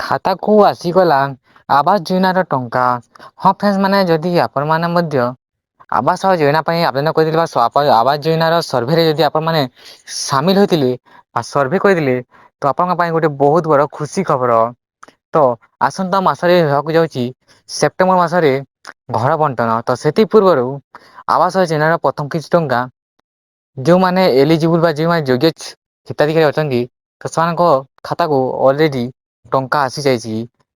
ଖାତାକୁ ଆସିଗଲା ଆବାସ ଯୋଜନାର ଟଙ୍କା। ହଁ ଫ୍ରେଣ୍ଡସ୍ ମାନେ ଯଦି ଆପଣମାନେ ମଧ୍ୟ ଆବାସ ଯୋଜନା ପାଇଁ ଆବେଦନ କରିଥିଲେ ବା ଆବାସ ଯୋଜନାର ସର୍ଭେରେ ଯଦି ଆପଣମାନେ ସାମିଲ ହୋଇଥିଲେ ବା ସର୍ଭେ କରିଥିଲେ ତ ଆପଣଙ୍କ ପାଇଁ ଗୋଟେ ବହୁତ ବଡ଼ ଖୁସି ଖବର। ତ ଆସନ୍ତା ମାସରେ ହେବାକୁ ଯାଉଛି ସେପ୍ଟେମ୍ବର ମାସରେ ଘର ବଣ୍ଟନ ତ ସେଥି ପୂର୍ବରୁ ଆବାସ ଯୋଜନାର ପ୍ରଥମ କିଛି ଟଙ୍କା ଯେଉଁମାନେ ଏଲିଜିବୁଲ୍ ବା ଯେଉଁମାନେ ଯୋଗ୍ୟ ହିତାଧିକାରୀ ଅଛନ୍ତି ତ ସେମାନଙ୍କ ଖାତାକୁ ଅଲରେଡ଼ି ଟଙ୍କା ଆସିଯାଇଛି।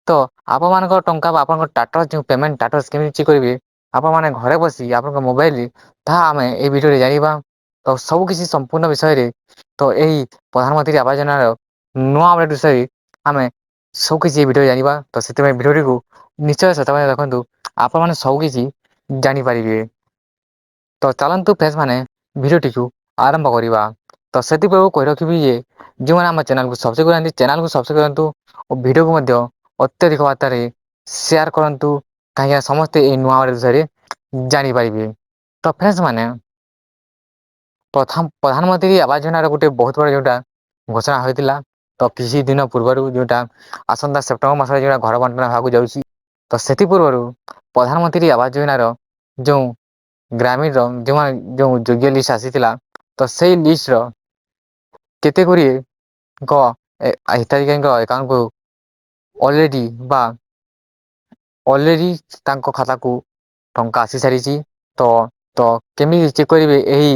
ତ ଆପଣମାନଙ୍କ ଟଙ୍କା ବା ଆପଣଙ୍କ ଟାଟସ୍ ଯେଉଁ ପେମେଣ୍ଟ ଟାଟସ୍ କେମିତି ଚେକ୍ କରିବେ ଆପଣମାନେ ଘରେ ବସି ଆପଣଙ୍କ ମୋବାଇଲରେ ତାହା ଆମେ ଏହି ଭିଡ଼ିଓରେ ଜାଣିବା। ତ ସବୁ କିଛି ସମ୍ପୂର୍ଣ୍ଣ ବିଷୟରେ ତ ଏହି ପ୍ରଧାନମନ୍ତ୍ରୀ ଆବାସ ଯୋଜନାର ନୂଆ ଅପଡେଟ୍ ବିଷୟରେ ଆମେ ସବୁ କିଛି ଏ ଭିଡ଼ିଓରେ ଜାଣିବା ତ ସେଥିପାଇଁ ଭିଡ଼ିଓଟିକୁ ନିଶ୍ଚୟ ଶେଷ ପର୍ଯ୍ୟନ୍ତ ଦେଖନ୍ତୁ ଆପଣମାନେ ସବୁ କିଛି ଜାଣିପାରିବେ। ତ ଚାଲନ୍ତୁ ଫ୍ରେଣ୍ଡସ୍ ମାନେ ଭିଡ଼ିଓଟିକୁ ଆରମ୍ଭ କରିବା। ତ ସେଥିପୂର୍ବରୁ କହି ରଖିବି ଯେ ଯେଉଁମାନେ ଆମ ଚ୍ୟାନେଲକୁ ସବସ୍କ୍ରାଇବ୍ କରିନାହାନ୍ତି ଚ୍ୟାନେଲକୁ ସବସ୍କ୍ରାଇବ୍ କରନ୍ତୁ ଓ ଭିଡ଼ିଓକୁ ମଧ୍ୟ ଅତ୍ୟଧିକ ମାତ୍ରାରେ ସେୟାର କରନ୍ତୁ କାହିଁକିନା ସମସ୍ତେ ଏହି ନୂଆ ବିଷୟରେ ଜାଣିପାରିବେ। ତ ଫ୍ରେଣ୍ଡସ୍ ମାନେ ପ୍ରଧାନମନ୍ତ୍ରୀ ଆବାସ ଯୋଜନାର ଗୋଟେ ବହୁତ ବଡ଼ ଯୋଉଟା ଘୋଷଣା ହୋଇଥିଲା ତ କିଛି ଦିନ ପୂର୍ବରୁ ଯୋଉଟା ଆସନ୍ତା ସେପ୍ଟେମ୍ବର ମାସରେ ଯୋଉଟା ଘର ବଣ୍ଟନ ହେବାକୁ ଯାଉଛି ତ ସେଥିପୂର୍ବରୁ ପ୍ରଧାନମନ୍ତ୍ରୀ ଆବାସ ଯୋଜନାର ଯେଉଁ ଗ୍ରାମୀଣର ଯେଉଁ ଯୋଗ୍ୟ ଲିଷ୍ଟ ଆସିଥିଲା ତ ସେଇ ଲିଷ୍ଟର କେତେ ଗୁଡ଼ିଏଙ୍କ ହିତାଧିକାରୀଙ୍କ ଏକାଉଣ୍ଟକୁ ଅଲରେଡ଼ି ତାଙ୍କ ଖାତାକୁ ଟଙ୍କା ଆସି ସାରିଛି ତ ତ କେମିତି ଚେକ୍ କରିବେ ଏହି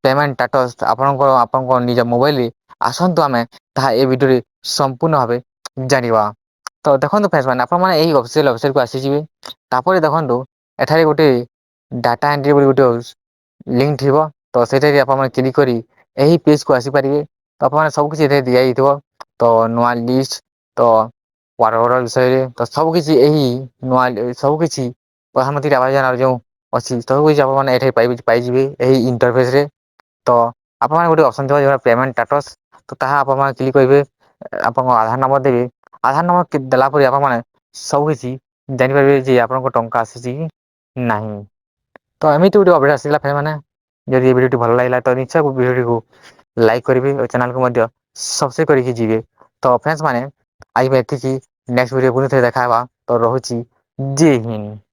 ପେମେଣ୍ଟ ଟାଟସ୍ ଆପଣଙ୍କ ନିଜ ମୋବାଇଲରେ ଆସନ୍ତୁ ଆମେ ତାହା ଏ ଭିଡ଼ିଓରେ ସମ୍ପୂର୍ଣ୍ଣ ଭାବେ ଜାଣିବା। ତ ଦେଖନ୍ତୁ ଫ୍ରେଣ୍ଡସ୍ ମାନେ ଆପଣମାନେ ଏହି ୱେବସାଇଟକୁ ଆସିଯିବେ ତାପରେ ଦେଖନ୍ତୁ ଏଠାରେ ଗୋଟେ ଡାଟା ଏଣ୍ଟ୍ରି ବୋଲି ଗୋଟେ ଲିଙ୍କ ଥିବ ତ ସେଇଟାରେ ଆପଣମାନେ କ୍ଲିକ୍ କରି ଏହି ପେଜକୁ ଆସିପାରିବେ ତ ଆପଣମାନେ ସବୁ କିଛି ଏଠାରେ ଦିଆଯାଇଥିବ ତ ନୂଆ ଲିଷ୍ଟ ତ ୱାର୍ଡ ବିଷୟରେ ତ ସବୁ କିଛି ଏହି ନୂଆ ସବୁ କିଛି ପ୍ରଧାନମନ୍ତ୍ରୀ ଆବାସ ଯୋଜନାର ଯେଉଁ ଅଛି ସବୁ କିଛି ଆପଣମାନେ ଏଠାରେ ପାଇଯିବେ ଏହି ଇଣ୍ଟରଫେସରେ। ତ ଆପଣମାନେ ଗୋଟେ ଅପସନ୍ ଥିବ ଯୋଉଟା ପେମେଣ୍ଟ ଟାଟସ୍ ତ ତାହା ଆପଣମାନେ କ୍ଲିକ୍ କରିବେ ଆପଣଙ୍କ ଆଧାର ନମ୍ବର ଦେବେ ଆଧାର ନମ୍ବର ଦେଲା ପରେ ଆପଣମାନେ ସବୁ କିଛି ଜାଣିପାରିବେ ଯେ ଆପଣଙ୍କ ଟଙ୍କା ଆସିଛି କି ନାହିଁ। ତ ଏମିତି ଗୋଟେ ଅପଡେଟ୍ ଆସିଥିଲା ଫ୍ରେଣ୍ଡସ୍ ମାନେ ଯଦି ଏ ଭିଡ଼ିଓଟି ଭଲ ଲାଗିଲା ତ ନିଶ୍ଚୟ ଭିଡ଼ିଓଟିକୁ ଲାଇକ୍ କରିବେ ଓ ଚ୍ୟାନେଲକୁ ମଧ୍ୟ ସବସ୍କ୍ରାଇବ୍ କରିକି ଯିବେ ତ ଫ୍ରେଣ୍ଡସ୍ ମାନେ ଆଜି ପାଇଁ ଏତିକି ନେକ୍ସଟ ଭିଡ଼ିଓ ପୁଣି ଥରେ ଦେଖାହେବା ତ ରହୁଛି ଜୟ ହିନ୍ଦ।